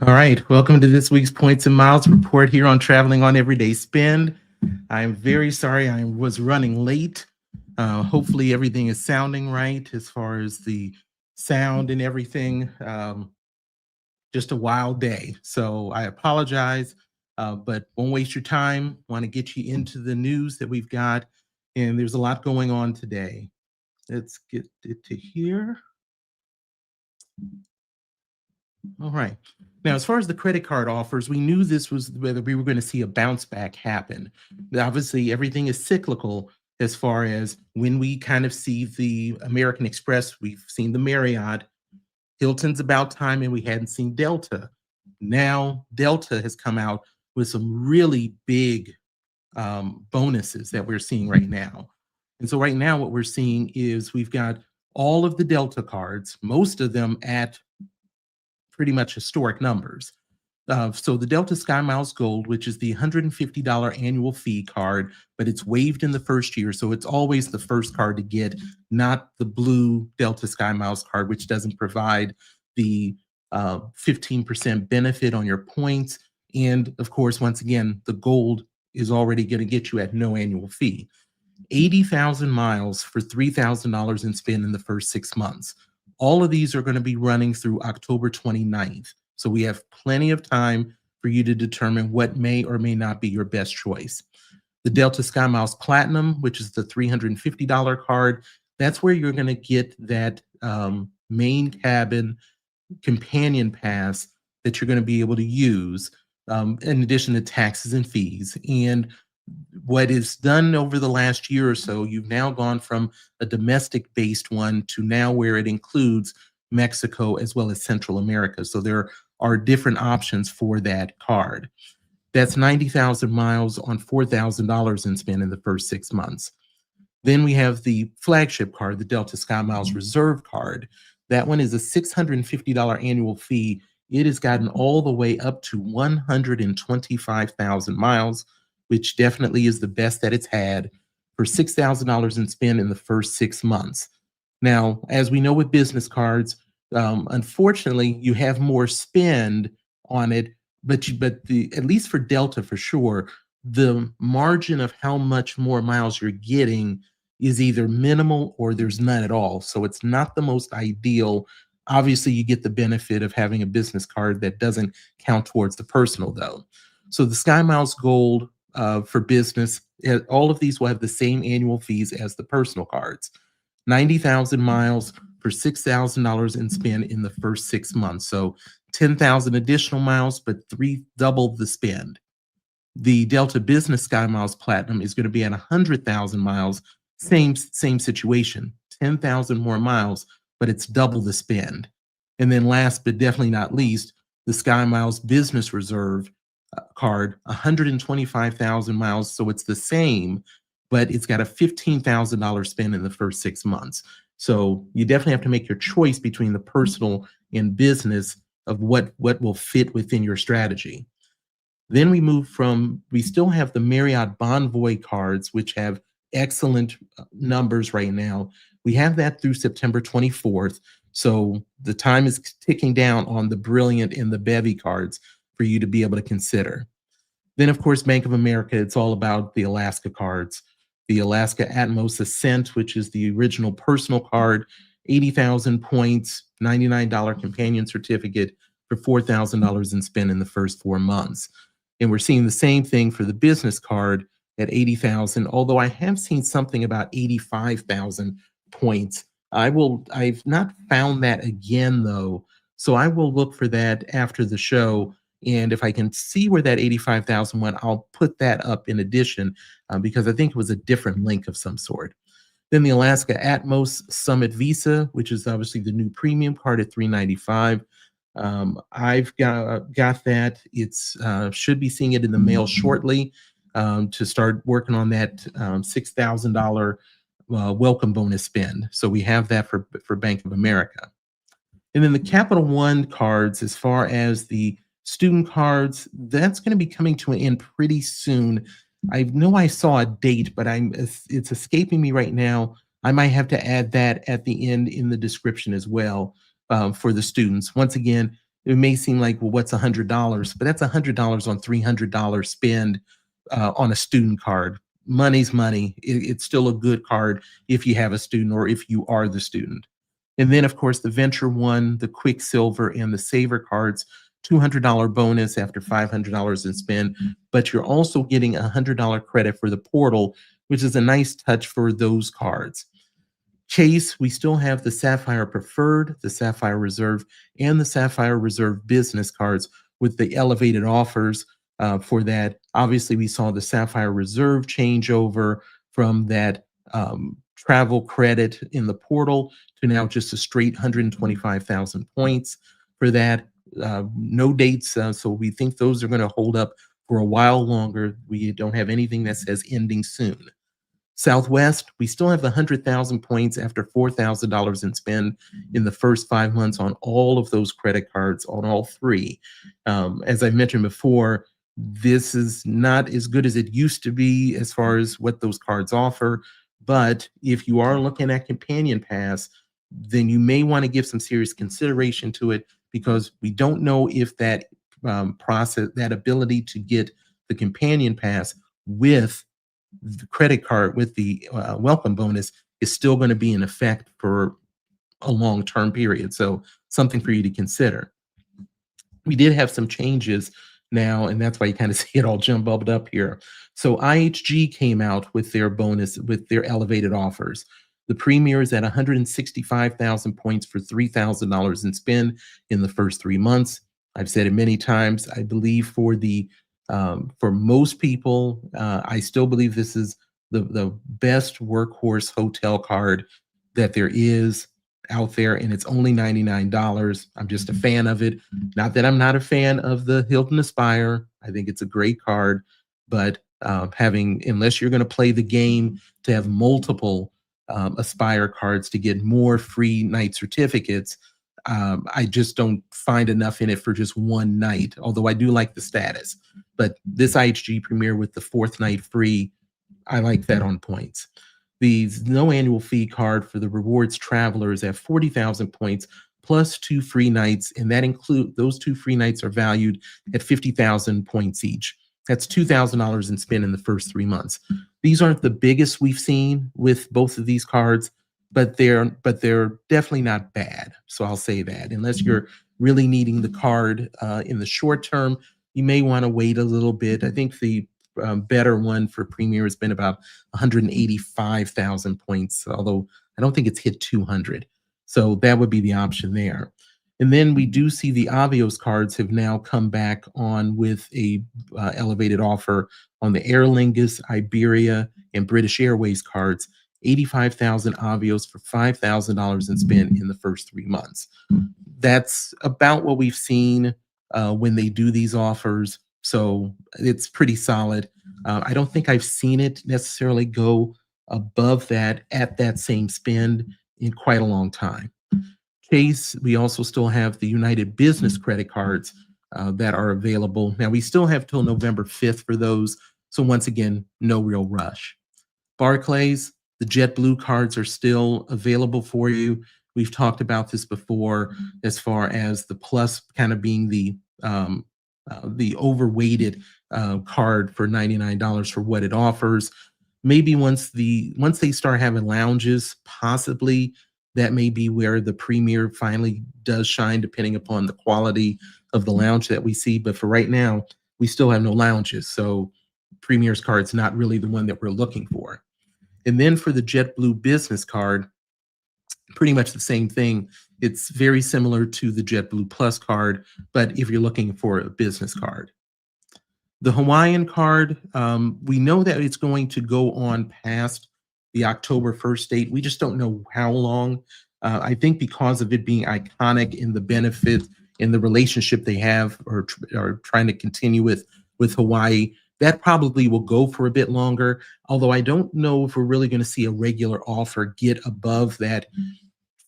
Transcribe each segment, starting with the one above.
All right, welcome to this week's Points and Miles report here on Traveling on Everyday Spend. I'm very sorry I was running late. Hopefully everything is sounding right as far as the sound and everything. Just a wild day, so I apologize, but won't waste your time. Want to get you into the news that we've got, and there's a lot going on today. Let's get it to here. All right. Now, as far as the credit card offers, we knew this was whether we were going to see a bounce back happen. Obviously, everything is cyclical as far as when we kind of see the American Express, we've seen the Marriott, Hilton's about time, and we hadn't seen Delta. Now, Delta has come out with some really big bonuses that we're seeing right now. And so right now, what we're seeing is we've got all of the Delta cards, most of them at pretty much historic numbers. So the Delta SkyMiles Gold, which is the $150 annual fee card, but it's waived in the first year. So it's always the first card to get, not the blue Delta SkyMiles card, which doesn't provide the 15% benefit on your points. And of course, once again, the gold is already going to get you at no annual fee. 80,000 miles for $3,000 in spend in the first 6 months. All of these are going to be running through October 29th. So we have plenty of time for you to determine what may or may not be your best choice. The Delta SkyMiles Platinum, which is the $350 card, that's where you're going to get that main cabin companion pass that you're going to be able to use in addition to taxes and fees. And what is done over the last year or so, you've now gone from a domestic-based one to now where it includes Mexico as well as Central America. So there are different options for that card. That's 90,000 miles on $4,000 in spend in the first 6 months. Then we have the flagship card, the Delta SkyMiles Reserve card. That one is a $650 annual fee. It has gotten all the way up to 125,000 miles, which definitely is the best that it's had, for $6,000 in spend in the first 6 months. Now, as we know with business cards, unfortunately, you have more spend on it, but at least for Delta for sure, the margin of how much more miles you're getting is either minimal or there's none at all. So it's not the most ideal. Obviously, you get the benefit of having a business card that doesn't count towards the personal, though. So the SkyMiles Gold for business, all of these will have the same annual fees as the personal cards. 90,000 miles for $6,000 in spend in the first 6 months. So 10,000 additional miles, but double the spend. The Delta Business SkyMiles Platinum is going to be at 100,000 miles. Same situation, 10,000 more miles, but it's double the spend. And then last but definitely not least, the SkyMiles Business Reserve card, 125,000 miles. So it's the same, but it's got a $15,000 spend in the first 6 months. So you definitely have to make your choice between the personal and business of what will fit within your strategy. Then we still have the Marriott Bonvoy cards, which have excellent numbers right now. We have that through September 24th. So the time is ticking down on the Brilliant and the Bevy cards for you to be able to consider. Then, of course, Bank of America, it's all about the Alaska cards. The Alaska Atmos Ascent, which is the original personal card, 80,000 points, $99 companion certificate for $4,000 in spend in the first 4 months. And we're seeing the same thing for the business card at 80,000, although I have seen something about 85,000 points. I've not found that again, though. So I will look for that after the show. And if I can see where that 85,000 went, I'll put that up in addition because I think it was a different link of some sort. Then the Alaska Atmos Summit Visa, which is obviously the new premium card at $395. I've got that. It's should be seeing it in the mail shortly to start working on that $6,000 welcome bonus spend. So we have that for Bank of America. And then the Capital One cards, as far as the student cards, that's going to be coming to an end pretty soon. I know I saw a date, but it's escaping me right now. I might have to add that at the end in the description as well for the students. Once again, it may seem like, well, what's $100? But that's $100 on $300 spend on a student card. Money's money. It's still a good card if you have a student or if you are the student. And then, of course, the Venture One, the Quicksilver, and the Saver cards, $200 bonus after $500 in spend, but you're also getting a $100 credit for the portal, which is a nice touch for those cards. Chase, we still have the Sapphire Preferred, the Sapphire Reserve, and the Sapphire Reserve Business cards with the elevated offers for that. Obviously, we saw the Sapphire Reserve change over from that travel credit in the portal to now just a straight 125,000 points for that. No dates, so we think those are going to hold up for a while longer. We don't have anything that says ending soon. Southwest, we still have the 100,000 points after $4,000 in spend in the first 5 months on all of those credit cards, on all three. As I mentioned before, this is not as good as it used to be as far as what those cards offer. But if you are looking at Companion Pass, then you may want to give some serious consideration to it, because we don't know if that process, that ability to get the Companion Pass with the credit card, with the welcome bonus, is still going to be in effect for a long-term period. So something for you to consider. We did have some changes now, and that's why you kind of see it all bubbled up here. So IHG came out with their bonus, with their elevated offers. The Premier is at 165,000 points for $3,000 in spend in the first 3 months. I've said it many times. I believe for the for most people, I still believe this is the best workhorse hotel card that there is out there, and it's only $99. I'm just a fan of it. Not that I'm not a fan of the Hilton Aspire. I think it's a great card, but unless you're going to play the game to have multiple Aspire cards to get more free night certificates, I just don't find enough in it for just one night, although I do like the status. But this IHG Premier with the 4th night free, I like that on points. The no annual fee card for the rewards travelers at 40,000 points plus 2 free nights, and that include those 2 free nights are valued at 50,000 points each. That's $2,000 in spend in the first 3 months. These aren't the biggest we've seen with both of these cards, but they're definitely not bad. So I'll say that unless you're really needing the card in the short term, you may want to wait a little bit. I think the better one for Premier has been about 185,000 points, although I don't think it's hit 200. So that would be the option there. And then we do see the Avios cards have now come back on with a elevated offer on the Aer Lingus, Iberia, and British Airways cards. 85,000 Avios for $5,000 in spend in the first 3 months. That's about what we've seen when they do these offers. So it's pretty solid. I don't think I've seen it necessarily go above that at that same spend in quite a long time. Chase, we also still have the United Business credit cards that are available. Now, we still have till November 5th for those. So once again, no real rush. Barclays, the JetBlue cards are still available for you. We've talked about this before, as far as the Plus kind of being the overweighted card for $99 for what it offers. Maybe once they start having lounges, possibly that may be where the Premier finally does shine, depending upon the quality of the lounge that we see. But for right now, we still have no lounges, so Premier's card's not really the one that we're looking for. And then for the JetBlue Business card, pretty much the same thing. It's very similar to the JetBlue Plus card, but if you're looking for a business card. The Hawaiian card, we know that it's going to go on past the October 1st date. We just don't know how long. I think because of it being iconic in the benefit and the relationship they have or trying to continue with Hawaii, that probably will go for a bit longer. Although I don't know if we're really going to see a regular offer get above that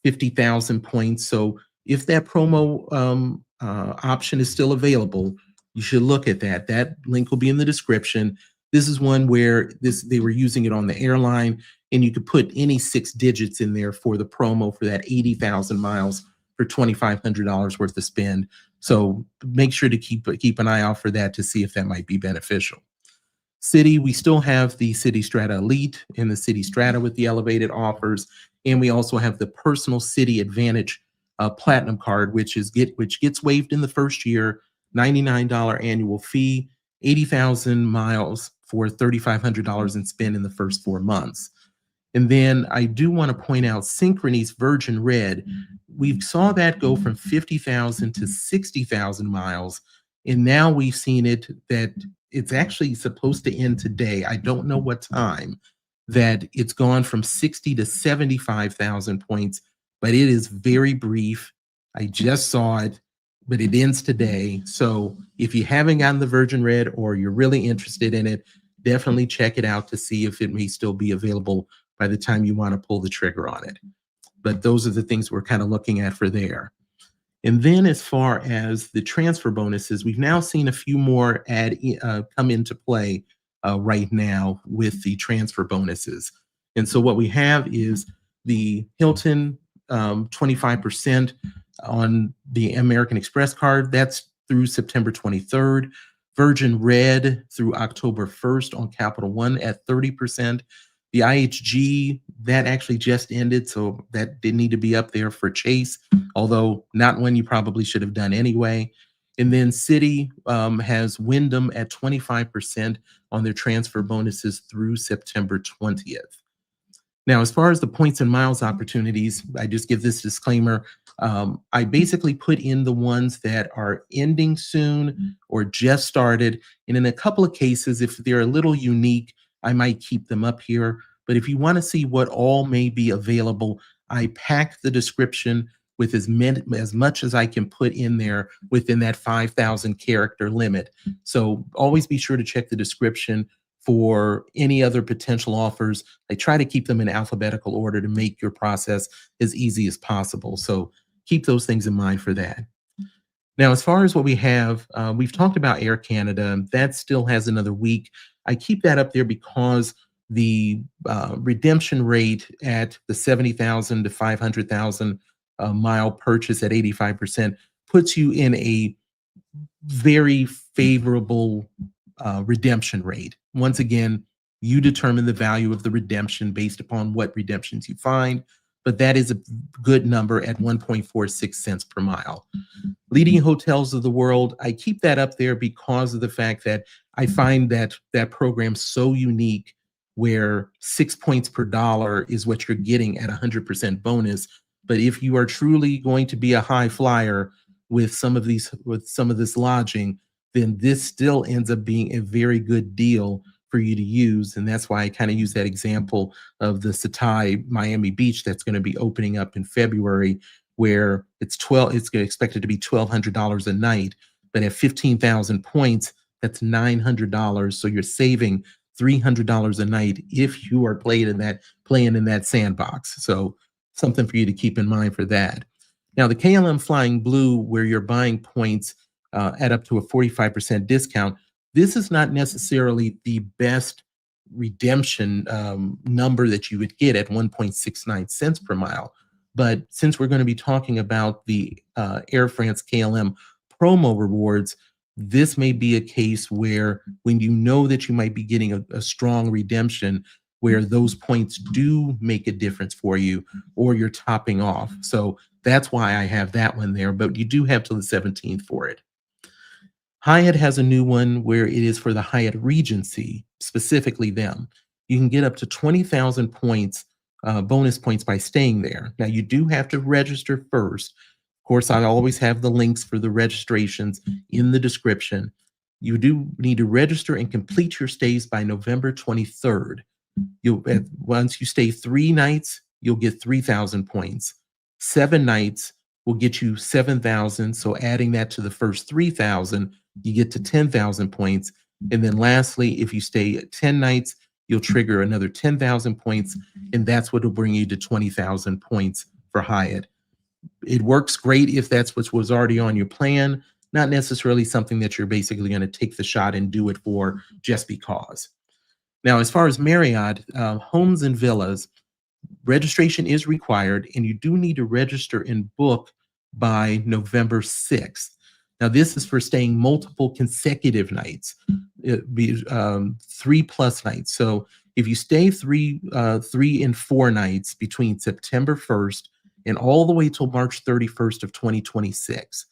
50,000 points. So if that promo option is still available, you should look at that. That link will be in the description. This is one where they were using it on the airline, and you could put any 6 digits in there for the promo for that 80,000 miles for $2,500 worth of spend. So make sure to keep an eye out for that to see if that might be beneficial. City, we still have the City Strata Elite and the City Strata with the elevated offers, and we also have the Personal City Advantage Platinum card, which gets waived in the first year, $99 annual fee, 80,000 miles for $3,500 in spend in the first 4 months. And then I do want to point out Synchrony's Virgin Red. We saw that go from 50,000 to 60,000 miles. And now we've seen it that it's actually supposed to end today. I don't know what time, that it's gone from 60 to 75,000 points, but it is very brief. I just saw it, but it ends today. So if you haven't gotten the Virgin Red or you're really interested in it, definitely check it out to see if it may still be available by the time you want to pull the trigger on it. But those are the things we're kind of looking at for there. And then as far as the transfer bonuses, we've now seen a few more come into play right now with the transfer bonuses. And so what we have is the Hilton 25% on the American Express card. That's through September 23rd. Virgin Red through October 1st on Capital One at 30%. The IHG, that actually just ended, so that didn't need to be up there for Chase, although not one you probably should have done anyway. And then Citi has Wyndham at 25% on their transfer bonuses through September 20th. Now, as far as the points and miles opportunities, I just give this disclaimer. I basically put in the ones that are ending soon or just started. And in a couple of cases, if they're a little unique, I might keep them up here. But if you want to see what all may be available, I pack the description with as much as I can put in there within that 5,000 character limit. So always be sure to check the description for any other potential offers. I try to keep them in alphabetical order to make your process as easy as possible. So keep those things in mind for that. Now, as far as what we have, we've talked about Air Canada. That still has another week. I keep that up there because the redemption rate at the 70,000 to 500,000 mile purchase at 85% puts you in a very favorable redemption rate. Once again, you determine the value of the redemption based upon what redemptions you find, but that is a good number at 1.46 cents per mile. Leading hotels of the world, I keep that up there because of the fact that I find that that program so unique, where 6 points per dollar is what you're getting at 100% bonus. But if you are truly going to be a high flyer with some of this lodging, then this still ends up being a very good deal for you to use. And that's why I kind of use that example of the Satai Miami Beach that's going to be opening up in February, where it's expected to be $1,200 a night, but at 15,000 points, that's $900. So you're saving $300 a night if you are playing in that sandbox. So something for you to keep in mind for that. Now, the KLM Flying Blue, where you're buying points at up to a 45% discount, this is not necessarily the best redemption number that you would get at 1.69 cents per mile. But since we're going to be talking about the Air France KLM promo rewards, this may be a case where when you know that you might be getting a strong redemption, where those points do make a difference for you, or you're topping off. So that's why I have that one there, but you do have till the 17th for it. Hyatt has a new one where it is for the Hyatt Regency, specifically them. You can get up to 20,000 points, bonus points by staying there. Now, you do have to register first. Of course, I always have the links for the registrations in the description. You do need to register and complete your stays by November 23rd. Once you stay 3 nights, you'll get 3,000 points. 7 nights will get you 7,000. So adding that to the first 3,000, you get to 10,000 points. And then lastly, if you stay at 10 nights, you'll trigger another 10,000 points. And that's what will bring you to 20,000 points for Hyatt. It works great if that's what was already on your plan, not necessarily something that you're basically going to take the shot and do it for just because. Now, as far as Marriott, homes and villas, registration is required, and you do need to register and book by November 6th. Now, this is for staying multiple consecutive nights, 3+ nights. So if you stay 3 and 4 nights between September 1st and all the way till March 31st of 2026,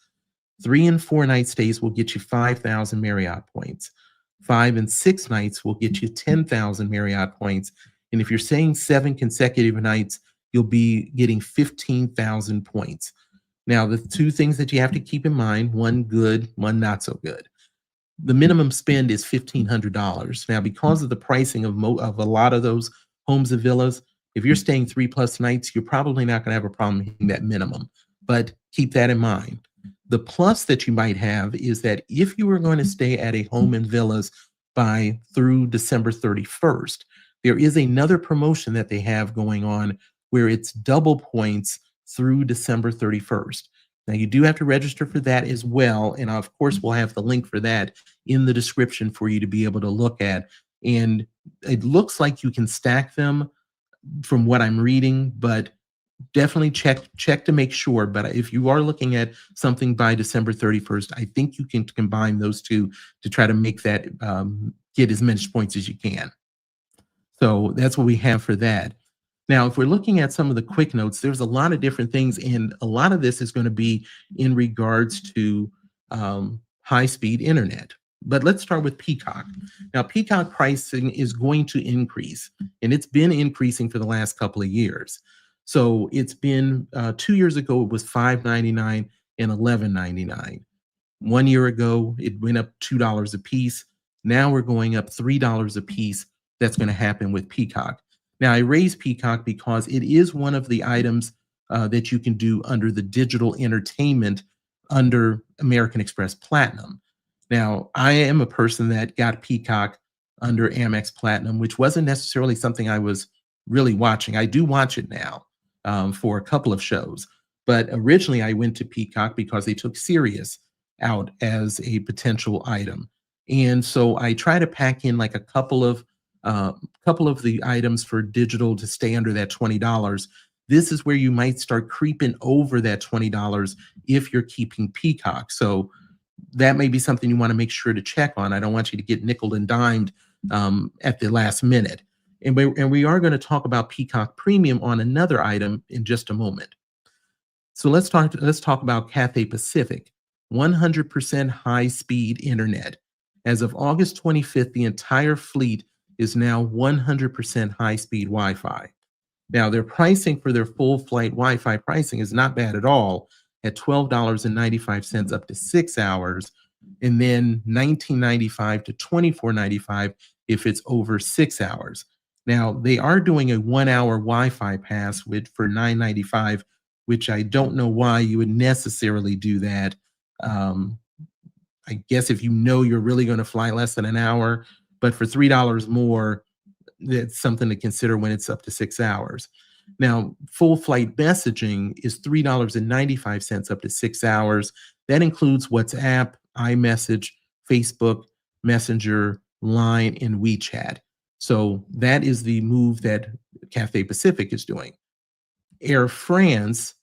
3 and 4 night stays will get you 5,000 Marriott points. 5 and 6 nights will get you 10,000 Marriott points. And if you're staying 7 consecutive nights, you'll be getting 15,000 points. Now, the two things that you have to keep in mind, one good, one not so good. The minimum spend is $1,500. Now, because of the pricing of a lot of those homes and villas, if you're staying 3+ nights, you're probably not going to have a problem hitting that minimum. But keep that in mind. The plus that you might have is that if you were going to stay at a home and villas through December 31st, there is another promotion that they have going on where it's double points through December 31st. Now, you do have to register for that as well. And of course, we'll have the link for that in the description for you to be able to look at. And it looks like you can stack them from what I'm reading, but definitely check to make sure. But if you are looking at something by December 31st, I think you can combine those two to try to make that get as many points as you can. So that's what we have for that. Now, if we're looking at some of the quick notes, there's a lot of different things, and a lot of this is going to be in regards to high-speed internet. But let's start with Peacock. Now, Peacock pricing is going to increase, and it's been increasing for the last couple of years. So it's been 2 years ago, it was $5.99 and $11.99. 1 year ago, it went up $2 a piece. Now we're going up $3 a piece. That's going to happen with Peacock. Now, I raised Peacock because it is one of the items that you can do under the digital entertainment under American Express Platinum. Now, I am a person that got Peacock under Amex Platinum, which wasn't necessarily something I was really watching. I do watch it now for a couple of shows. But originally, I went to Peacock because they took Sirius out as a potential item. And so I try to pack in like a couple of the items for digital to stay under that $20. This is where you might start creeping over that $20 if you're keeping Peacock. So that may be something you want to make sure to check on. I don't want you to get nickel and dimed at the last minute. And we are going to talk about Peacock Premium on another item in just a moment. So let's talk about Cathay Pacific, 100% high-speed internet. As of August 25th, the entire fleet is now 100% high-speed Wi-Fi. Now, their pricing for their full flight Wi-Fi pricing is not bad at all, at $12.95 up to 6 hours, and then $19.95 to $24.95 if it's over 6 hours. Now, they are doing a 1-hour Wi-Fi pass for $9.95, which I don't know why you would necessarily do that. I guess if you know you're really going to fly less than an hour, but for $3 more, that's something to consider when it's up to 6 hours. Now, full flight messaging is $3.95 up to 6 hours. That includes WhatsApp, iMessage, Facebook, Messenger, Line, and WeChat. So that is the move that Cathay Pacific is doing. Air France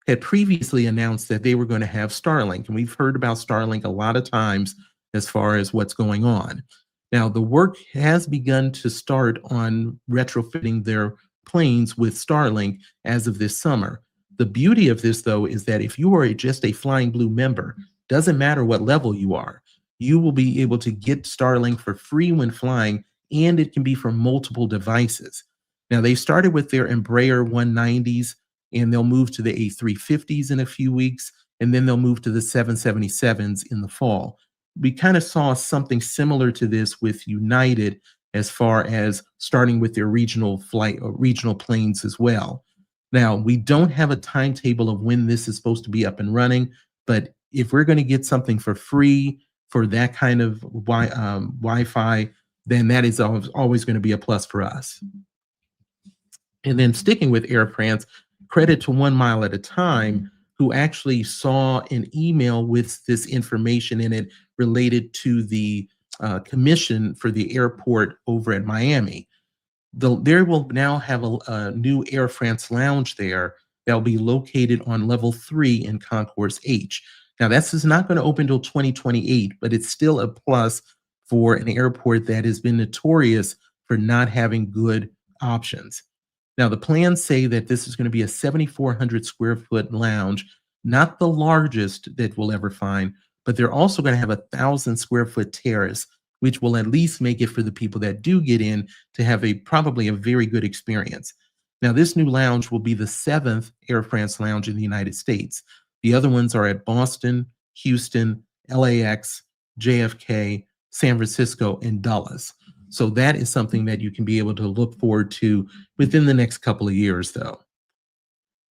had previously announced that they were going to have Starlink, and we've heard about Starlink a lot of times as far as what's going on. Now, the work has begun to start on retrofitting their planes with Starlink as of this summer. The beauty of this, though, is that if you are just a Flying Blue member, doesn't matter what level you are, you will be able to get Starlink for free when flying, and it can be from multiple devices. Now, they started with their Embraer 190s, and they'll move to the A350s in a few weeks, and then they'll move to the 777s in the fall. We kind of saw something similar to this with United as far as starting with their regional planes as well. Now, we don't have a timetable of when this is supposed to be up and running, but if we're going to get something for free for that kind of Wi-Fi, then that is always going to be a plus for us. And then sticking with Air France, credit to 1 Mile at a Time, who actually saw an email with this information in it related to the commission for the airport over at Miami. There will now have a new Air France lounge there that'll be located on level 3 in Concourse H. Now, this is not going to open until 2028, but it's still a plus for an airport that has been notorious for not having good options. Now, the plans say that this is going to be a 7,400 square foot lounge, not the largest that we'll ever find, but they're also going to have a 1,000 square foot terrace, which will at least make it for the people that do get in to have probably a very good experience. Now, this new lounge will be the 7th Air France lounge in the United States. The other ones are at Boston, Houston, LAX, JFK, San Francisco, and Dulles. So that is something that you can be able to look forward to within the next couple of years, though.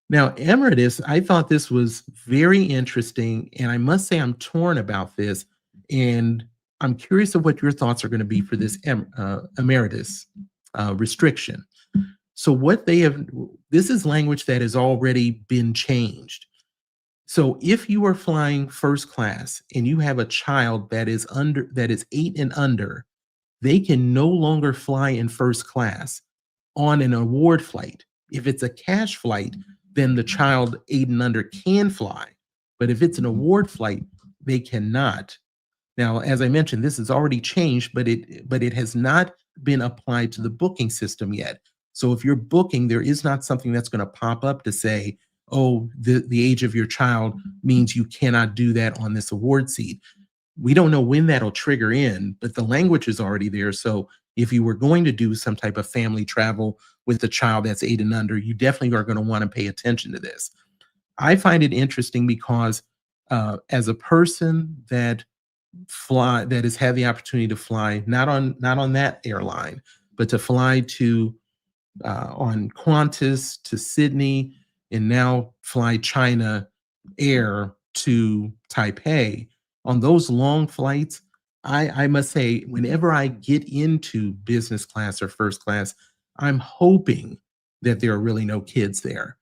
Now, Emirates, I thought this was very interesting, and I must say I'm torn about this, and I'm curious of what your thoughts are going to be for this Emirates restriction. So what they have, this is language that has already been changed. So if you are flying first class and you have a child that is 8 and under, they can no longer fly in first class on an award flight. If it's a cash flight, then the child 8 and under can fly. But if it's an award flight, they cannot. Now, as I mentioned, this has already changed, but it has not been applied to the booking system yet. So if you're booking, there is not something that's going to pop up to say, oh, the age of your child means you cannot do that on this award seat. We don't know when that'll trigger in, but the language is already there. So if you were going to do some type of family travel with a child that's 8 and under, you definitely are going to want to pay attention to this. I find it interesting because as a person that has had the opportunity to fly, not on that airline, but to fly to on Qantas to Sydney, and now fly China Air to Taipei. On those long flights, I must say, whenever I get into business class or first class, I'm hoping that there are really no kids there.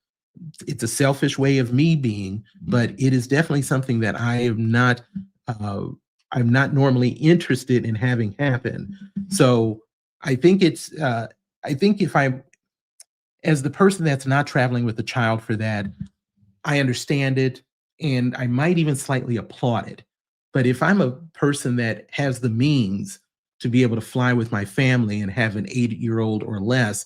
It's a selfish way of me being, but it is definitely something that I'm not normally interested in having happen. So I think if as the person that's not traveling with a child for that, I understand it, and I might even slightly applaud it. But if I'm a person that has the means to be able to fly with my family and have an 8-year-old or less,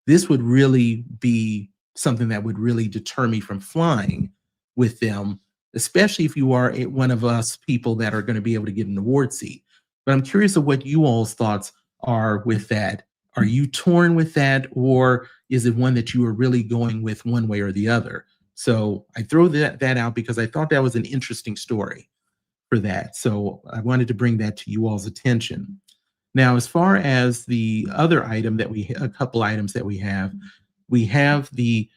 this would really be something that would really deter me from flying with them, especially if you are one of us people that are going to be able to get an award seat. But I'm curious of what you all's thoughts are with that. Are you torn with that, or is it one that you are really going with one way or the other? So I throw that out because I thought that was an interesting story for that. So I wanted to bring that to you all's attention. Now, as far as the other item a couple items that we have the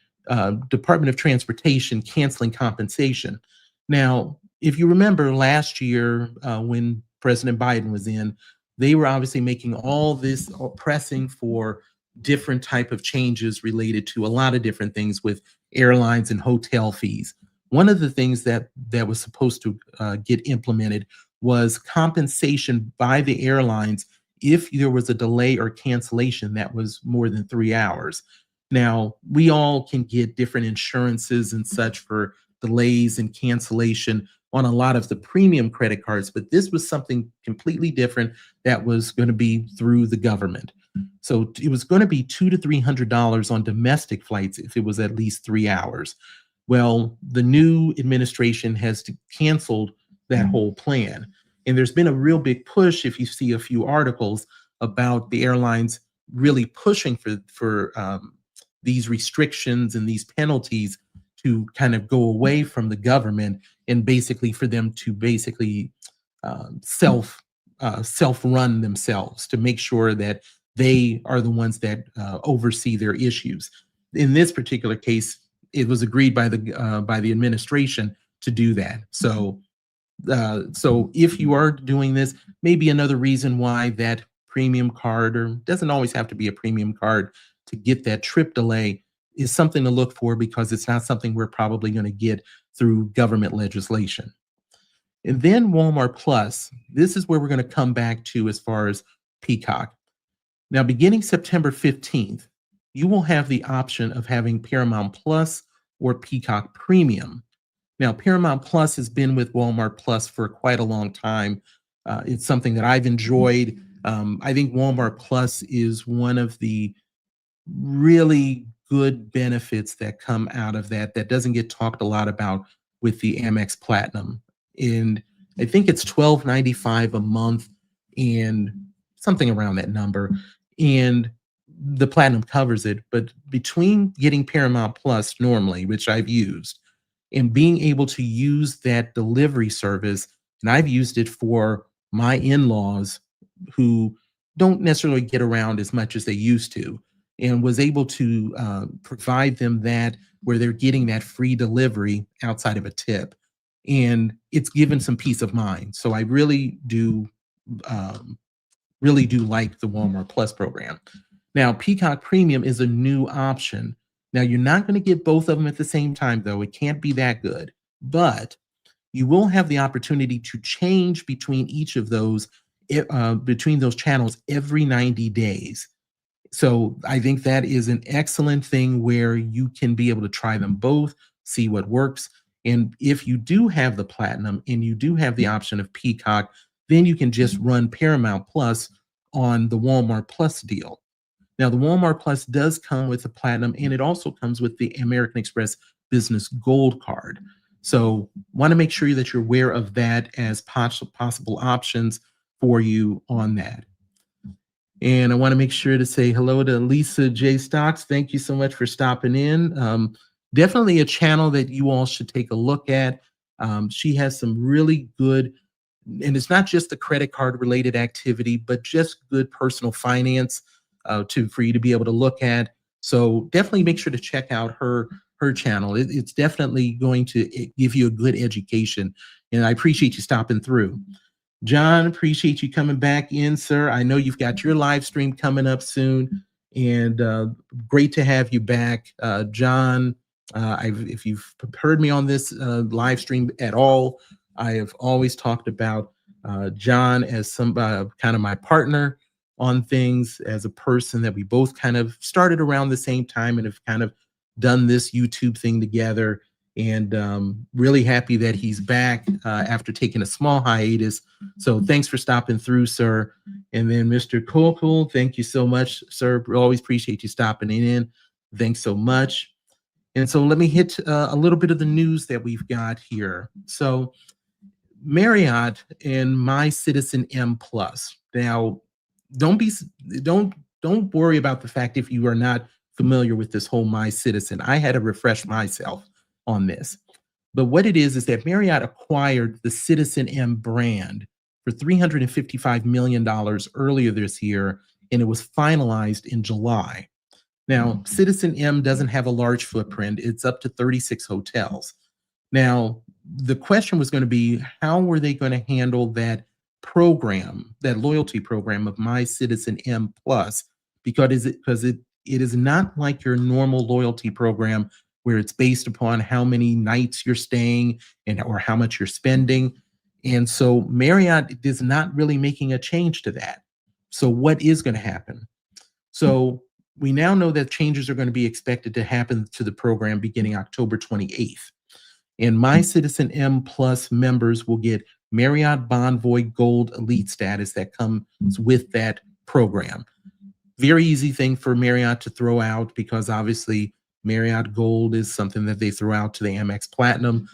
Department of Transportation canceling compensation. Now, if you remember last year when President Biden was in, they were obviously making all this pressing for different type of changes related to a lot of different things with airlines and hotel fees. One of the things that was supposed to get implemented was compensation by the airlines if there was a delay or cancellation that was more than 3 hours. Now, we all can get different insurances and such for delays and cancellation on a lot of the premium credit cards, but this was something completely different that was going to be through the government. So it was going to be $200 to $300 on domestic flights if it was at least 3 hours. Well, the new administration has canceled that whole plan. And there's been a real big push, if you see a few articles about the airlines really pushing for these restrictions and these penalties to kind of go away from the government and basically for them to basically self-run themselves to make sure that they are the ones that oversee their issues. In this particular case, it was agreed by the administration to do that. So if you are doing this, maybe another reason why that premium card, or doesn't always have to be a premium card to get that trip delay, is something to look for because it's not something we're probably going to get through government legislation. And then Walmart Plus, this is where we're going to come back to as far as Peacock. Now, beginning September 15th, you will have the option of having Paramount Plus or Peacock Premium. Now, Paramount Plus has been with Walmart Plus for quite a long time. It's something that I've enjoyed. I think Walmart Plus is one of the really good benefits that come out of that doesn't get talked a lot about with the Amex Platinum. And I think it's $12.95 a month and something around that number. And the Platinum covers it. But between getting Paramount Plus normally, which I've used, and being able to use that delivery service, and I've used it for my in-laws who don't necessarily get around as much as they used to, and was able to provide them that where they're getting that free delivery outside of a tip. And it's given some peace of mind. So I really do like the Walmart Plus program. Now, Peacock Premium is a new option. Now, you're not going to get both of them at the same time, though. It can't be that good. But you will have the opportunity to change between each of those, between those channels every 90 days. So I think that is an excellent thing where you can be able to try them both, see what works. And if you do have the Platinum and you do have the option of Peacock, then you can just run Paramount Plus on the Walmart Plus deal. Now, the Walmart Plus does come with the Platinum, and it also comes with the American Express Business Gold Card. So want to make sure that you're aware of that as possible options for you on that. And I want to make sure to say hello to Lisa J. Stocks. Thank you so much for stopping in. Definitely a channel that you all should take a look at. She has some really good, and it's not just the credit card related activity, but just good personal finance for you to be able to look at. So definitely make sure to check out her channel. It's definitely going to give you a good education. And I appreciate you stopping through. John, appreciate you coming back in, sir. I know you've got your live stream coming up soon, and great to have you back. John, if you've heard me on this live stream at all, I have always talked about John as some kind of my partner on things, as a person that we both kind of started around the same time and have kind of done this YouTube thing together. And really happy that he's back after taking a small hiatus. So thanks for stopping through, sir. And then Mr. Kokul, thank you so much, sir. We always appreciate you stopping in. Thanks so much. And so let me hit a little bit of the news that we've got here. So Marriott and MyCiitizen M Plus. Now, don't worry about the fact if you are not familiar with this whole MyCiitizen. I had to refresh myself on this. But what it is that Marriott acquired the Citizen M brand for $355 million earlier this year, and it was finalized in July. Now, Citizen M doesn't have a large footprint. It's up to 36 hotels. Now, the question was going to be, how were they going to handle that program, that loyalty program of MyCiitizen M Plus? Because it is not like your normal loyalty program where it's based upon how many nights you're staying or how much you're spending. And so Marriott is not really making a change to that. So what is going to happen? So we now know that changes are going to be expected to happen to the program beginning October 28th. And MyCiitizen M Plus members will get Marriott Bonvoy Gold Elite status that comes with that program. Very easy thing for Marriott to throw out, because obviously Marriott Gold is something that they throw out to the Amex Platinum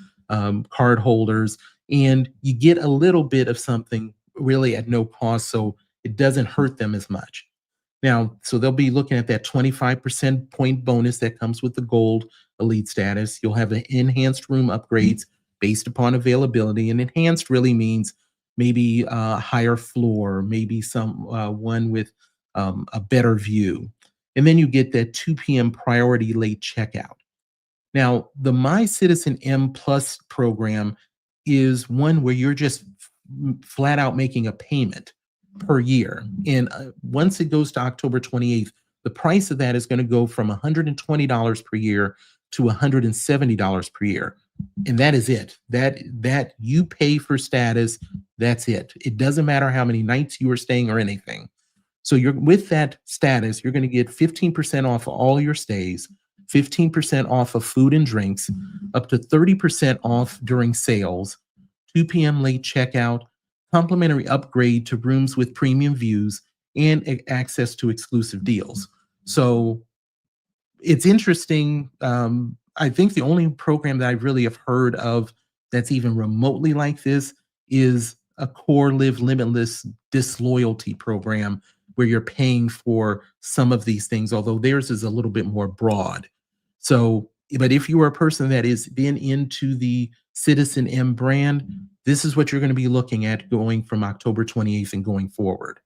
card holders, and you get a little bit of something really at no cost, so it doesn't hurt them as much. Now, so they'll be looking at that 25% point bonus that comes with the Gold Elite status. You'll have the enhanced room upgrades based upon availability, and enhanced really means maybe a higher floor, maybe some one with a better view. And then you get that 2 p.m. priority late checkout. Now, the MyCiitizen M Plus program is one where you're just flat out making a payment per year. And once it goes to October 28th, the price of that is going to go from $120 per year to $170 per year. And that is it. That you pay for status, that's it. It doesn't matter how many nights you are staying or anything. So you're with that status, you're going to get 15% off all your stays, 15% off of food and drinks, up to 30% off during sales, 2 p.m. late checkout, complimentary upgrade to rooms with premium views, and access to exclusive deals. So it's interesting. I think the only program that I really have heard of that's even remotely like this is Accor Live Limitless disloyalty program, where you're paying for some of these things, although theirs is a little bit more broad. So, but if you are a person that is been into the Citizen M brand, this is what you're going to be looking at going from October 28th and going forward.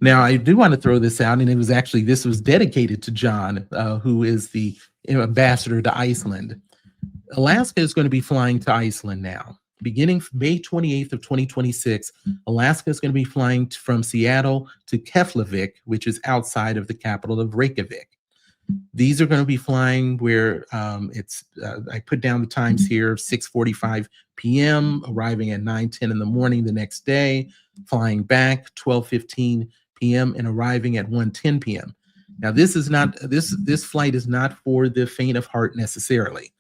Now, I do want to throw this out, and this was dedicated to John, who is the ambassador to Iceland. Alaska is going to be flying to Iceland now. Beginning May 28th of 2026, Alaska is going to be flying from Seattle to Keflavik, which is outside of the capital of Reykjavik. These are going to be flying where I put down the times here, 6:45 p.m., arriving at 9:10 in the morning the next day, flying back 12:15 p.m. and arriving at 1:10 p.m. Now, this flight is not for the faint of heart necessarily.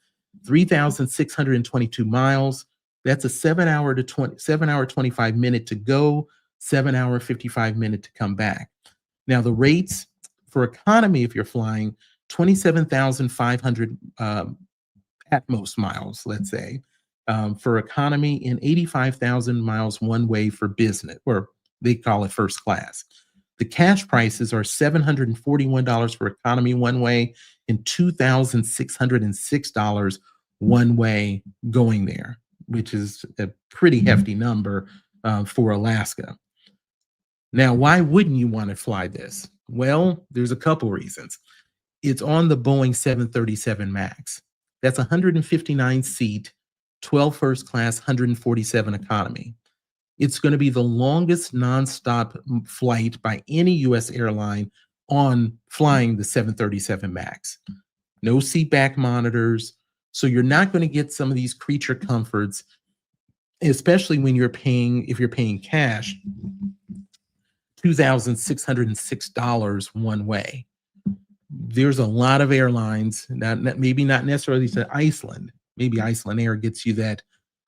3,622 miles. That's a 7-hour 25-minute to go, 7-hour 55-minute to come back. Now, the rates for economy, if you're flying 27,500 at most miles, let's say, for economy, and 85,000 miles one way for business, or they call it first class. The cash prices are $741 for economy one way and $2,606 one way going there, which is a pretty hefty number for Alaska. Now, why wouldn't you want to fly this? Well, there's a couple reasons. It's on the Boeing 737 MAX. That's 159 seat, 12 first class, 147 economy. It's going to be the longest nonstop flight by any U.S. airline on flying the 737 MAX. No seat back monitors. So you're not going to get some of these creature comforts, especially when if you're paying cash, $2,606 one way. There's a lot of airlines, maybe not necessarily to Iceland. Maybe Iceland Air gets you that.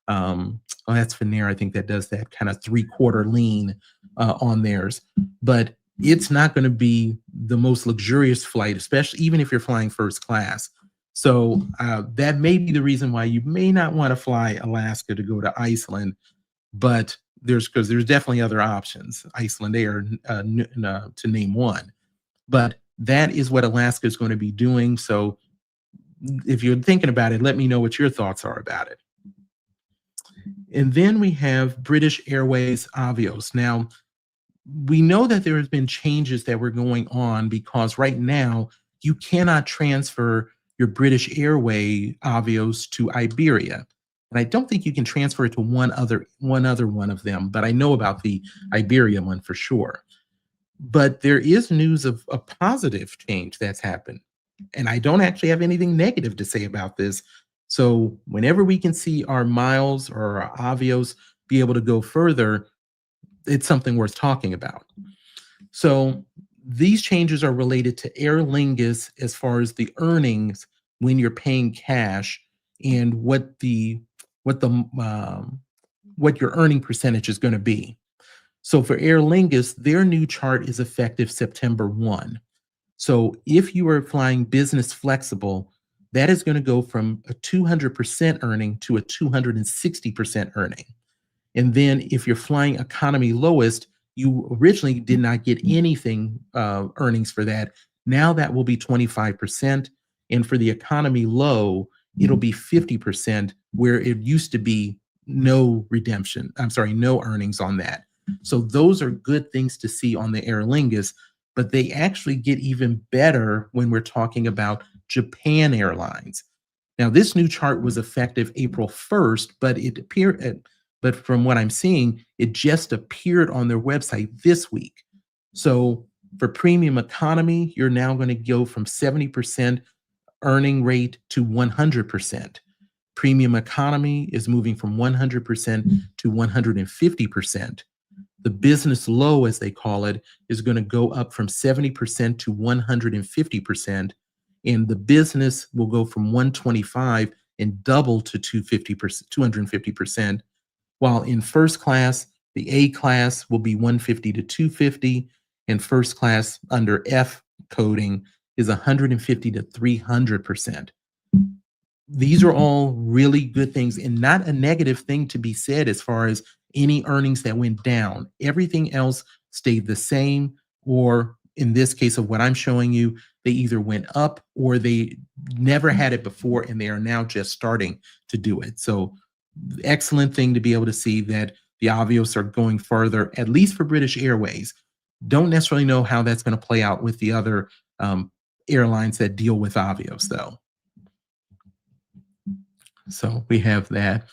That's Finnair, I think, that does that kind of 3/4 lean on theirs. But it's not going to be the most luxurious flight, especially even if you're flying first class. So that may be the reason why you may not want to fly Alaska to go to Iceland. But there's definitely other options, Iceland Air to name one. But that is what Alaska is going to be doing. So if you're thinking about it, let me know what your thoughts are about it. And then we have British Airways Avios. Now, we know that there has been changes that were going on because right now you cannot transfer your British Airway Avios to Iberia. And I don't think you can transfer it to one other one of them, but I know about the Iberia one for sure. But there is news of a positive change that's happened. And I don't actually have anything negative to say about this. So whenever we can see our miles or our Avios be able to go further, it's something worth talking about. So these changes are related to Aer Lingus as far as the earnings when you're paying cash and what your earning percentage is going to be. So for Aer Lingus, their new chart is effective September 1. So if you are flying business flexible, that is going to go from a 200% earning to a 260% earning. And then if you're flying economy lowest, you originally did not get anything earnings for that. Now that will be 25%. And for the economy low, it'll be 50%, where it used to be no earnings on that. So those are good things to see on the Aer Lingus, but they actually get even better when we're talking about Japan Airlines. Now, this new chart was effective April 1st, but from what I'm seeing, it just appeared on their website this week. So for premium economy, you're now going to go from 70% earning rate to 100%. Premium economy is moving from 100% to 150%. The business low, as they call it, is going to go up from 70% to 150%. And the business will go from 125 and double to 250%. While in first class, the A class will be 150 to 250, and first class under F coding is 150 to 300%. These are all really good things and not a negative thing to be said as far as any earnings that went down. Everything else stayed the same, or in this case of what I'm showing you, they either went up or they never had it before and they are now just starting to do it. So excellent thing to be able to see that the Avios are going further, at least for British Airways. Don't necessarily know how that's going to play out with the other airlines that deal with Avios, though. So we have that.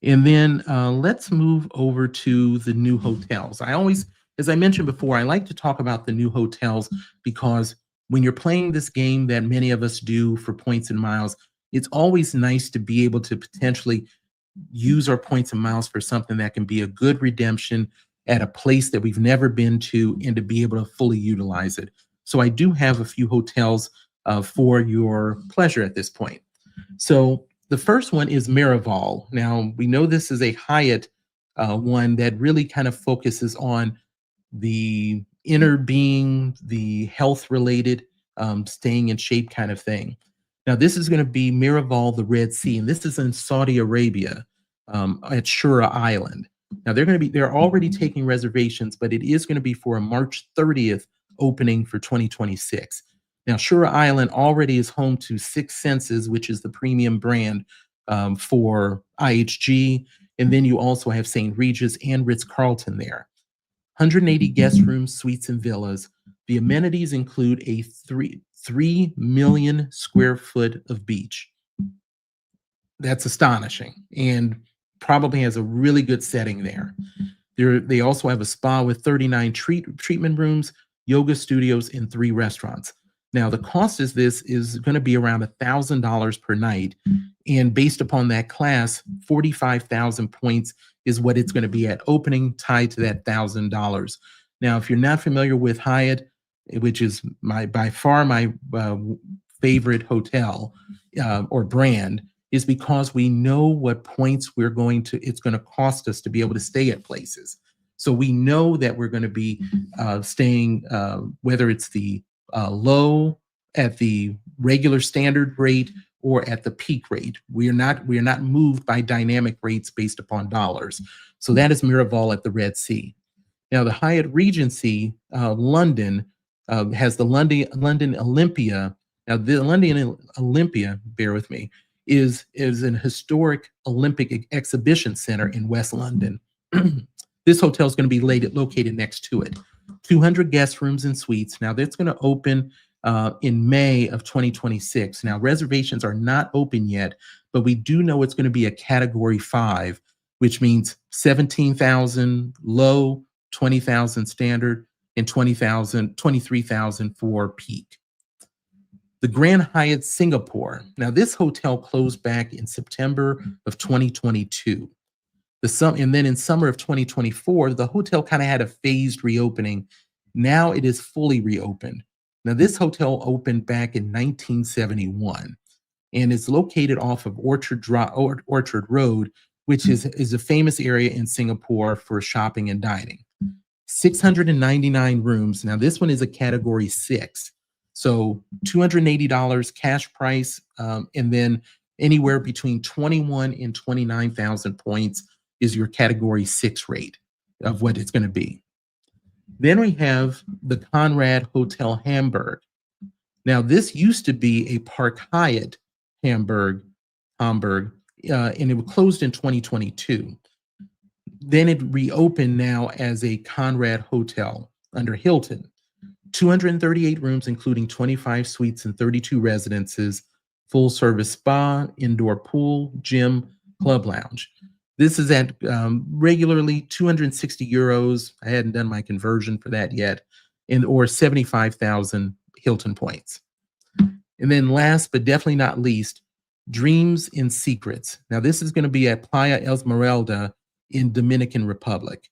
And then let's move over to the new hotels. I always, as I mentioned before, I like to talk about the new hotels because when you're playing this game that many of us do for points and miles, it's always nice to be able to potentially use our points and miles for something that can be a good redemption at a place that we've never been to and to be able to fully utilize it. So I do have a few hotels for your pleasure at this point. So the first one is Miraval. Now, we know this is a Hyatt one that really kind of focuses on the inner being, the health-related, staying in shape kind of thing. Now, this is going to be Miraval, the Red Sea, and this is in Saudi Arabia at Shura Island. Now, they're already taking reservations, but it is going to be for a March 30th opening for 2026. Now, Shura Island already is home to Six Senses, which is the premium brand for IHG. And then you also have St. Regis and Ritz-Carlton there. 180 guest rooms, suites, and villas. The amenities include a 3 million square foot of beach. That's astonishing and probably has a really good setting there. They also have a spa with 39 treatment rooms, yoga studios, and 3 restaurants. Now, the cost is going to be around $1,000 per night. And based upon that class, 45,000 points is what it's going to be at opening, tied to that $1,000. Now, if you're not familiar with Hyatt, which is by far my favorite hotel or brand, is because we know what points it's going to cost us to be able to stay at places. So we know that we're going to be staying, whether it's the low at the regular standard rate or at the peak rate. We are not moved by dynamic rates based upon dollars. So that is Miraval at the Red Sea. Now the Hyatt Regency London has the London Olympia. Now the London Olympia, bear with me, is an historic Olympic exhibition center in West London. This hotel is going to be located next to it. 200 guest rooms and suites. Now that's going to open in May of 2026. Now reservations are not open yet, but we do know it's going to be a category 5, which means 17,000 low, 20,000 standard, and 23,000 for peak. The Grand Hyatt Singapore. Now this hotel closed back in September of 2022. And then in summer of 2024, the hotel kind of had a phased reopening. Now it is fully reopened. Now this hotel opened back in 1971, and it's located off of Orchard Road, which is a famous area in Singapore for shopping and dining. 699 rooms. Now this one is a category 6. So $280 cash price, and then anywhere between 21 and 29,000 points is your category 6 rate of what it's going to be. Then we have the Conrad Hotel Hamburg. Now this used to be a Park Hyatt Hamburg, and it closed in 2022. Then it reopened now as a Conrad Hotel under Hilton. 238 rooms, including 25 suites and 32 residences, full service spa, indoor pool, gym, club lounge. This is at regularly 260 euros. I hadn't done my conversion for that yet, or 75,000 Hilton points. And then last but definitely not least, Dreams and Secrets. Now this is going to be at Playa Esmeralda in Dominican Republic.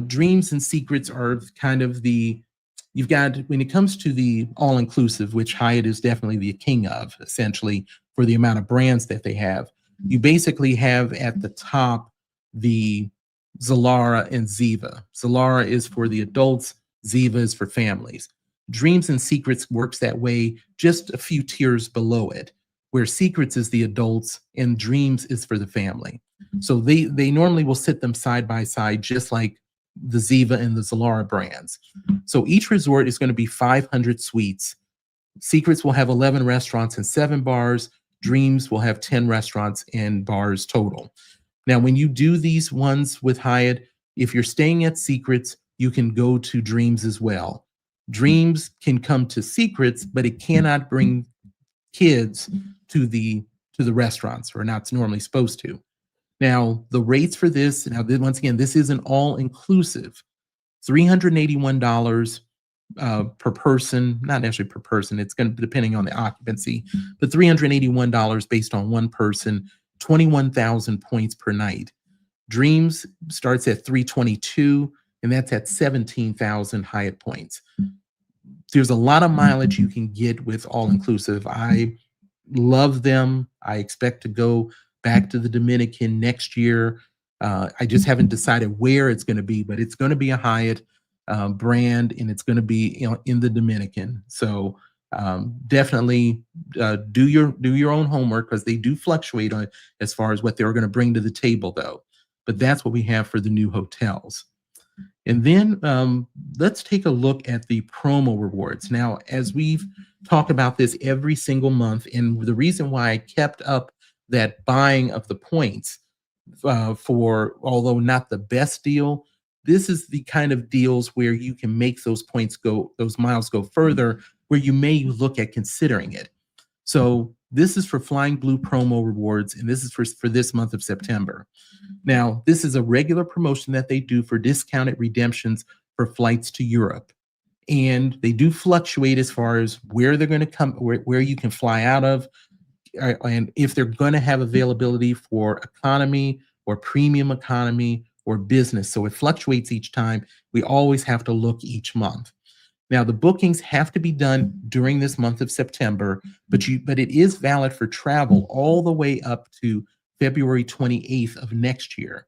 Dreams and secrets are kind of you've got, when it comes to the all-inclusive, which Hyatt is definitely the king of, essentially, for the amount of brands that they have. You basically have at the top the Zilara and Ziva. Zilara is for the adults, Ziva is for families. Dreams and Secrets works that way, just a few tiers below it, where Secrets is the adults and Dreams is for the family. So they normally will sit them side by side, just like the Ziva and the Zilara brands. So each resort is going to be 500 suites. Secrets will have 11 restaurants and 7 bars. Dreams will have 10 restaurants and bars total. Now, when you do these ones with Hyatt, if you're staying at Secrets, you can go to Dreams as well. Dreams can come to Secrets, but it cannot bring kids to the restaurants, or not normally supposed to. Now, the rates for this, now once again, this is an all-inclusive, $381 per person, not necessarily per person, it's going to be depending on the occupancy, but $381 based on one person, 21,000 points per night. Dreams starts at 322, and that's at 17,000 Hyatt points. There's a lot of mileage you can get with all-inclusive. I love them. I expect to go back to the Dominican next year. I just haven't decided where it's going to be, but it's going to be a Hyatt brand, and it's going to be in the Dominican. So definitely do your own homework, because they do fluctuate on as far as what they're going to bring to the table, though. But that's what we have for the new hotels. And then let's take a look at the promo rewards. Now, as we've talked about this every single month, and the reason why I kept up that buying of the points for, although not the best deal, this is the kind of deals where you can make those points go, those miles go further, where you may look at considering it. So this is for Flying Blue promo rewards, and this is for this month of September. Now, this is a regular promotion that they do for discounted redemptions for flights to Europe. And they do fluctuate as far as where they're going to come, where you can fly out of, and if they're going to have availability for economy or premium economy or business. So it fluctuates each time. We always have to look each month. Now, the bookings have to be done during this month of September, but it is valid for travel all the way up to February 28th of next year.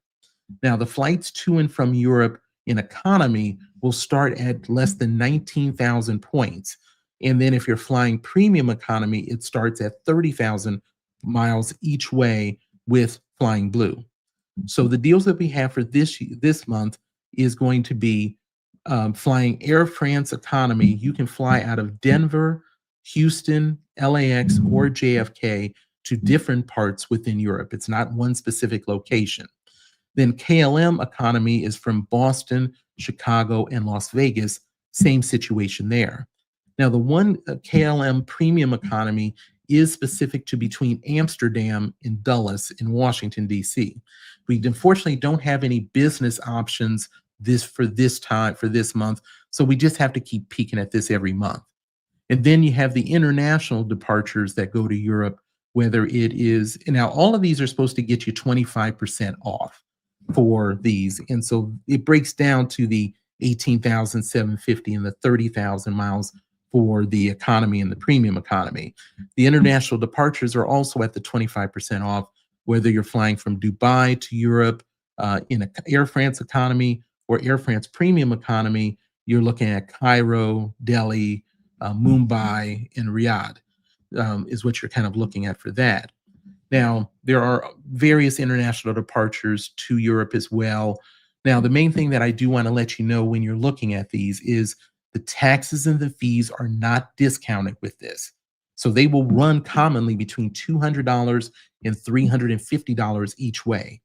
Now, the flights to and from Europe in economy will start at less than 19,000 points. And then if you're flying premium economy, it starts at 30,000 miles each way with Flying Blue. So the deals that we have for this month is going to be flying Air France economy. You can fly out of Denver, Houston, LAX, or JFK to different parts within Europe. It's not one specific location. Then KLM economy is from Boston, Chicago, and Las Vegas. Same situation there. Now, the one KLM premium economy is specific to between Amsterdam and Dulles in Washington, D.C. We unfortunately don't have any business options for this month, so we just have to keep peeking at this every month. And then you have the international departures that go to Europe, whether it is, now all of these are supposed to get you 25% off for these. And so it breaks down to the 18,750 and the 30,000 miles for the economy and the premium economy. The international departures are also at the 25% off, whether you're flying from Dubai to Europe in an Air France economy or Air France premium economy. You're looking at Cairo, Delhi, Mumbai, and Riyadh is what you're kind of looking at for that. Now, there are various international departures to Europe as well. Now, the main thing that I do want to let you know when you're looking at these is the taxes and the fees are not discounted with this. So they will run commonly between $200 and $350 each way.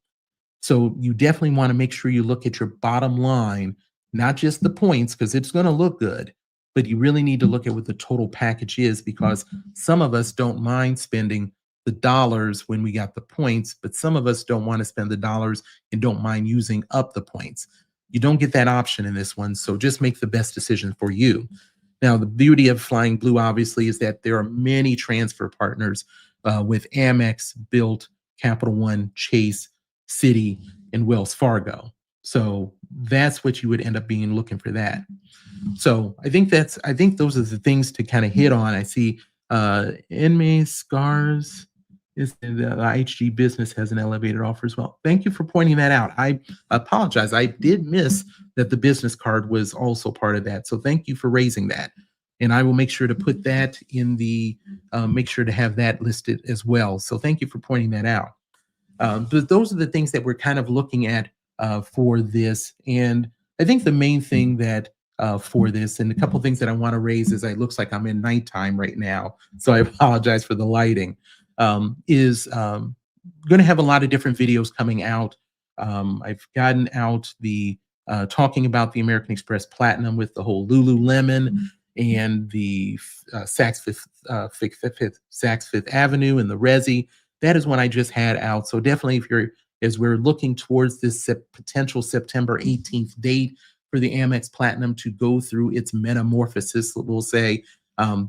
So you definitely want to make sure you look at your bottom line, not just the points, because it's going to look good, but you really need to look at what the total package is, because some of us don't mind spending the dollars when we got the points, but some of us don't want to spend the dollars and don't mind using up the points. You don't get that option in this one, so just make the best decision for you. Now, the beauty of Flying Blue, obviously, is that there are many transfer partners with Amex, Bilt, Capital One, Chase, Citi, and Wells Fargo. So that's what you would end up being looking for that. So I think those are the things to kind of hit on. I see Inmay Scars is the IHG business has an elevated offer as well. Thank you for pointing that out. I apologize. I did miss that the business card was also part of that. So thank you for raising that. And I will make sure to put that in the, make sure to have that listed as well. So thank you for pointing that out. But those are the things that we're kind of looking at for this. And I think the main thing that for this, and a couple things that I want to raise is it looks like I'm in nighttime right now, so I apologize for the lighting, is going to have a lot of different videos coming out. I've gotten out the talking about the American Express Platinum with the whole Lululemon and the Saks Fifth Avenue and the Resi. That is one I just had out. So definitely, if you're as we're looking towards this potential September 18th date for the Amex Platinum to go through its metamorphosis, we'll say,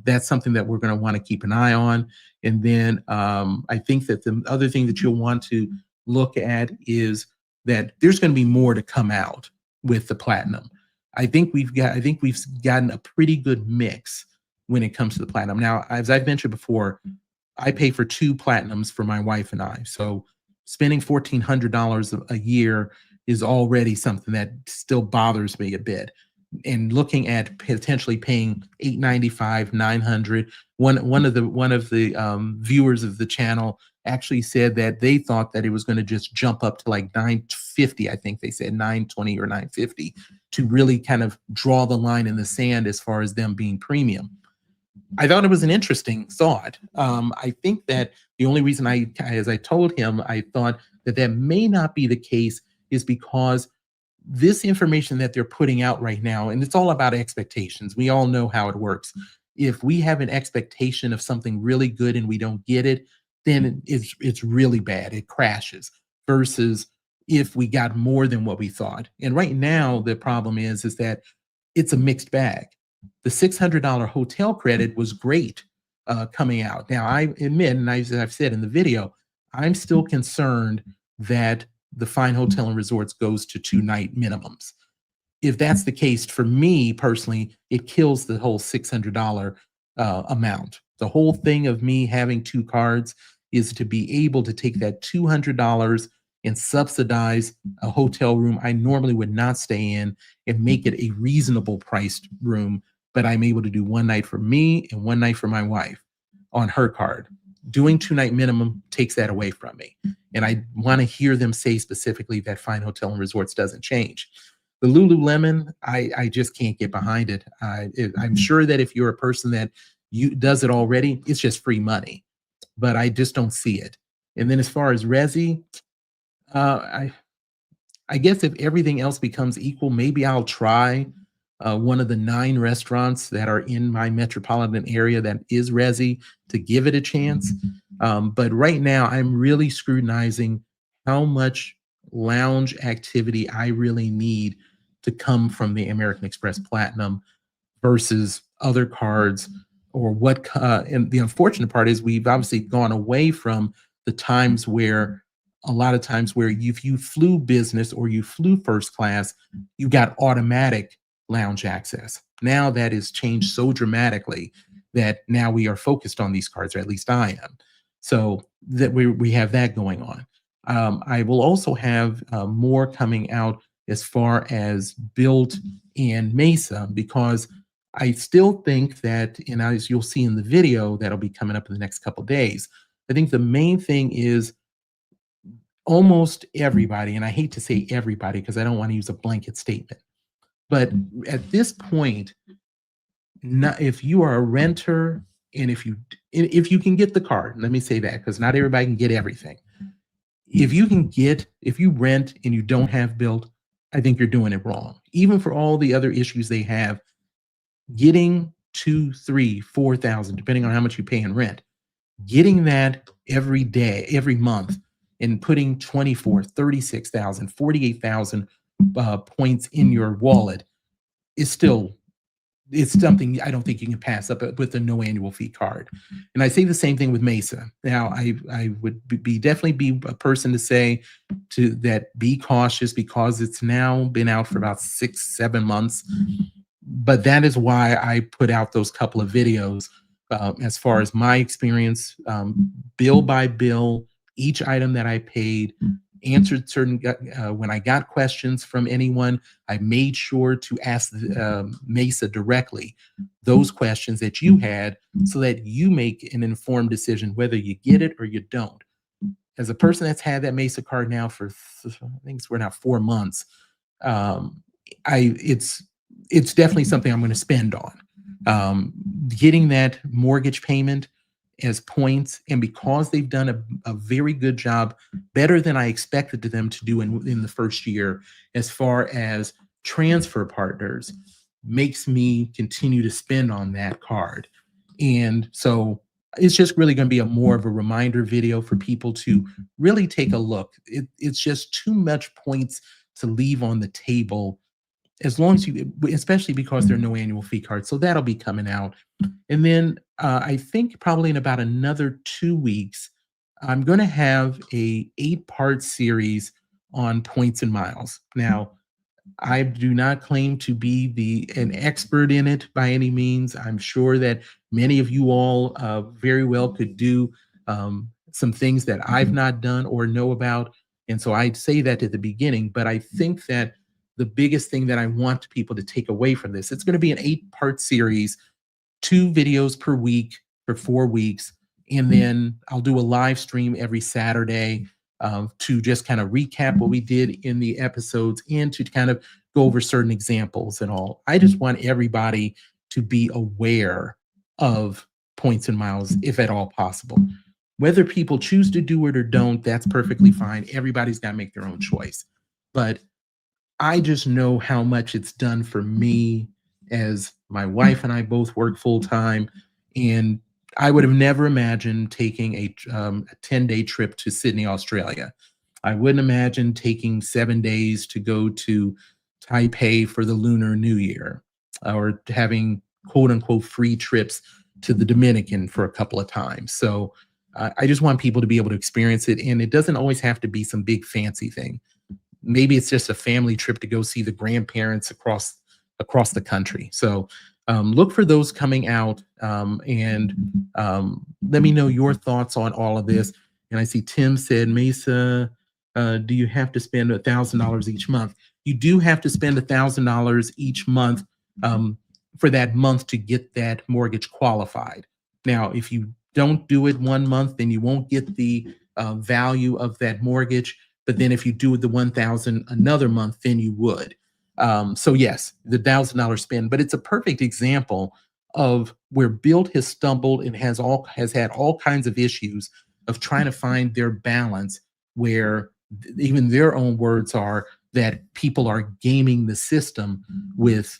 that's something that we're going to want to keep an eye on. And then I think that the other thing that you'll want to look at is that there's going to be more to come out with the Platinum. I think we've gotten a pretty good mix when it comes to the Platinum. Now, as I've mentioned before, I pay for 2 Platinums for my wife and I. So spending $1,400 a year is already something that still bothers me a bit. And looking at potentially paying $895, $900. One of the viewers of the channel actually said that they thought that it was going to just jump up to like $950. I think they said $920 or $950 to really kind of draw the line in the sand as far as them being premium. I thought it was an interesting thought. I think that the only reason as I told him, I thought that may not be the case is because this information that they're putting out right now, and it's all about expectations. We all know how it works. If we have an expectation of something really good and we don't get it, then it's really bad. It crashes versus if we got more than what we thought. And right now, the problem is that it's a mixed bag. The $600 hotel credit was great coming out. Now, I admit, and I've said in the video, I'm still concerned that the Fine Hotel and Resorts goes to 2-night minimums. If that's the case, for me personally, it kills the whole $600 amount. The whole thing of me having 2 cards is to be able to take that $200 and subsidize a hotel room I normally would not stay in and make it a reasonable priced room, but I'm able to do 1 night for me and 1 night for my wife on her card. Doing 2-night minimum takes that away from me. And I want to hear them say specifically that Fine Hotel and Resorts doesn't change. The Lululemon, I just can't get behind it. I'm sure that if you're a person that does it already, it's just free money, but I just don't see it. And then as far as Resi, I guess if everything else becomes equal, maybe I'll try one of the 9 restaurants that are in my metropolitan area that is Resi to give it a chance. But right now, I'm really scrutinizing how much lounge activity I really need to come from the American Express Platinum versus other cards or what. And the unfortunate part is we've obviously gone away from the times where a lot of times where if you flew business or you flew first class, you got automatic lounge access. Now that is changed so dramatically that now we are focused on these cards, or at least I am. So that we have that going on. I will also have more coming out as far as Built and Mesa, because I still think that, and as you'll see in the video that'll be coming up in the next couple of days, I think the main thing is almost everybody, and I hate to say everybody because I don't want to use a blanket statement, but at this point, if you are a renter and if you can get the card, let me say that because not everybody can get everything. If you rent and you don't have Built, I think you're doing it wrong. Even for all the other issues they have, getting 2, 3, 4,000, depending on how much you pay in rent, getting that every day, every month, and putting 24, 36,000, 48,000 points in your wallet is still it's something I don't think you can pass up with a no annual fee card. And I say the same thing with Mesa. Now, I would definitely be a person to say to that be cautious because it's now been out for about 6, 7 months. But that is why I put out those couple of videos as far as my experience, bill by bill, each item that I paid, answered certain when I got questions from anyone, I made sure to ask Mesa directly those questions that you had so that you make an informed decision whether you get it or you don't. As a person that's had that Mesa card now for I think we're now 4 months, um, it's definitely something I'm going to spend on. Getting that mortgage payment as points, and because they've done a very good job, better than I expected them to do in the first year, as far as transfer partners, makes me continue to spend on that card. And so it's just really going to be a more of a reminder video for people to really take a look. It's just too much points to leave on the table, as long as you, especially because there are no annual fee cards. So that'll be coming out. And then I think probably in about another 2 weeks, I'm going to have a 8-part series on points and miles. Now, I do not claim to be an expert in it by any means. I'm sure that many of you all very well could do some things that I've not done or know about. And so I'd say that at the beginning, but I think that the biggest thing that I want people to take away from this, it's going to be an 8-part series, 2 videos per week for 4 weeks. And then I'll do a live stream every Saturday to just kind of recap what we did in the episodes and to kind of go over certain examples and all. I just want everybody to be aware of points and miles, if at all possible. Whether people choose to do it or don't, that's perfectly fine. Everybody's got to make their own choice. But I just know how much it's done for me, as my wife and I both work full time. And I would have never imagined taking a 10-day trip to Sydney, Australia. I wouldn't imagine taking 7 days to go to Taipei for the Lunar New Year, or having quote unquote free trips to the Dominican for a couple of times. So I just want people to be able to experience it. And it doesn't always have to be some big fancy thing. Maybe it's just a family trip to go see the grandparents across the country. So look for those coming out, and let me know your thoughts on all of this. And I see Tim said, Mesa, do you have to spend $1,000 each month? You do have to spend $1,000 each month for that month to get that mortgage qualified. Now, if you don't do it 1 month, then you won't get the value of that mortgage. But then if you do the 1,000 another month, then you would. So yes, the $1,000 spend, but it's a perfect example of where Build has stumbled and has had all kinds of issues of trying to find their balance, where even their own words are that people are gaming the system with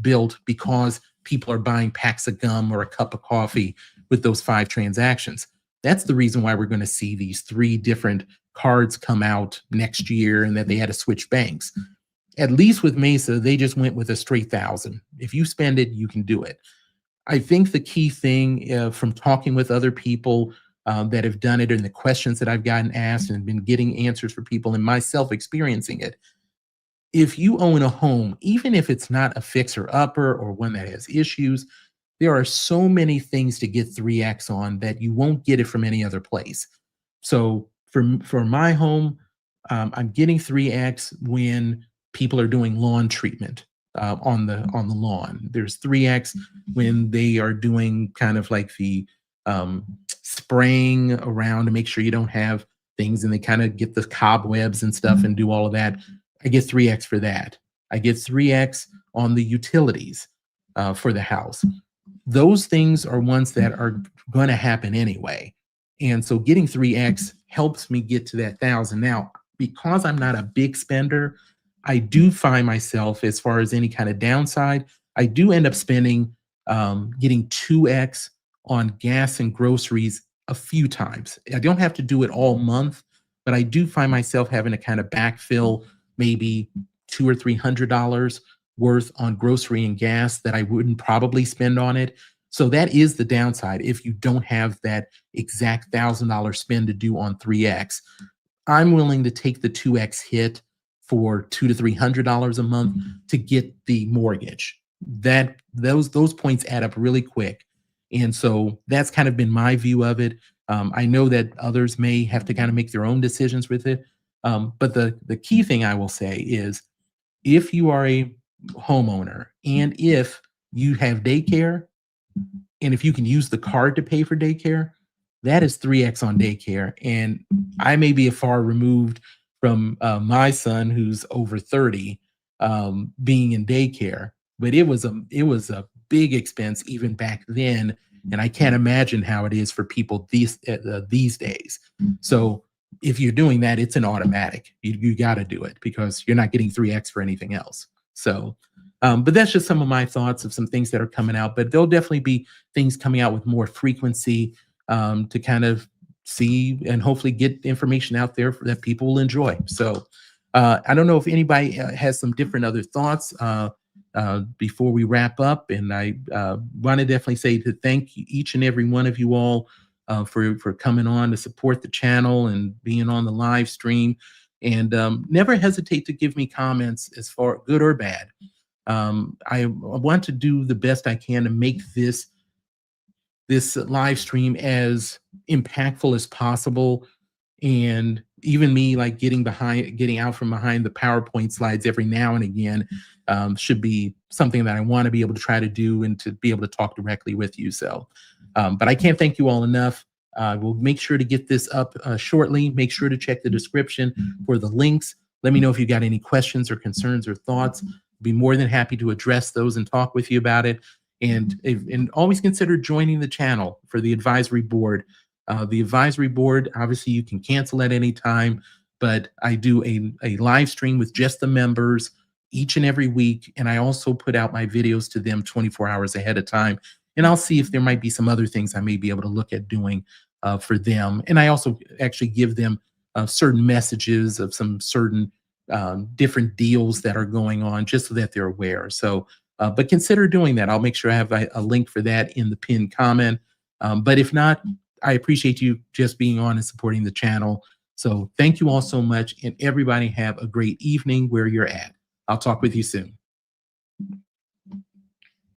Build because people are buying packs of gum or a cup of coffee with those 5 transactions. That's the reason why we're going to see these 3 different cards come out next year, and that they had to switch banks. At least with Mesa, they just went with a straight 1,000. If you spend it, you can do it. I think the key thing from talking with other people that have done it, and the questions that I've gotten asked and been getting answers for people, and myself experiencing it, if you own a home, even if it's not a fixer-upper or one that has issues, there are so many things to get 3X on that you won't get it from any other place. So for my home, I'm getting 3X when people are doing lawn treatment on the lawn. There's 3X when they are doing kind of like the spraying around to make sure you don't have things, and they kind of get the cobwebs and stuff and do all of that. I get 3X for that. I get 3X on the utilities for the house. Those things are ones that are going to happen anyway. And so getting 3X helps me get to that 1,000. Now, because I'm not a big spender, I do find myself, as far as any kind of downside, I do end up spending, getting 2X on gas and groceries a few times. I don't have to do it all month, but I do find myself having to kind of backfill maybe $200 or $300 worth on grocery and gas that I wouldn't probably spend on it. So that is the downside if you don't have that exact $1,000 spend to do on 3X. I'm willing to take the 2X hit for $200 to $300 a month to get the mortgage. Those points add up really quick. And so that's kind of been my view of it. I know that others may have to kind of make their own decisions with it. But the key thing I will say is if you are a homeowner and if you have daycare, and if you can use the card to pay for daycare, that is 3X on daycare. And I may be a far removed from my son who's over 30 being in daycare, but it was a big expense even back then. And I can't imagine how it is for people these days. So if you're doing that, it's an automatic. You got to do it because you're not getting 3X for anything else. So, but that's just some of my thoughts of some things that are coming out. But there'll definitely be things coming out with more frequency to kind of see and hopefully get information out there that people will enjoy. So I don't know if anybody has some different other thoughts before we wrap up. And I want to definitely say to thank each and every one of you all for coming on to support the channel and being on the live stream. And never hesitate to give me comments as far good or bad. I want to do the best I can to make this live stream as impactful as possible. And even me like getting out from behind the PowerPoint slides every now and again should be something that I want to be able to try to do and to be able to talk directly with you. So, but I can't thank you all enough. We'll make sure to get this up shortly. Make sure to check the description for the links. Let me know if you got any questions or concerns or thoughts. Be more than happy to address those and talk with you about it. And always consider joining the channel for the advisory board. The advisory board, obviously you can cancel at any time, but I do a live stream with just the members each and every week. And I also put out my videos to them 24 hours ahead of time. And I'll see if there might be some other things I may be able to look at doing for them. And I also actually give them certain messages of some certain different deals that are going on just so that they're aware. So, but consider doing that. I'll make sure I have a link for that in the pinned comment. But if not, I appreciate you just being on and supporting the channel. So thank you all so much, and everybody have a great evening where you're at. I'll talk with you soon.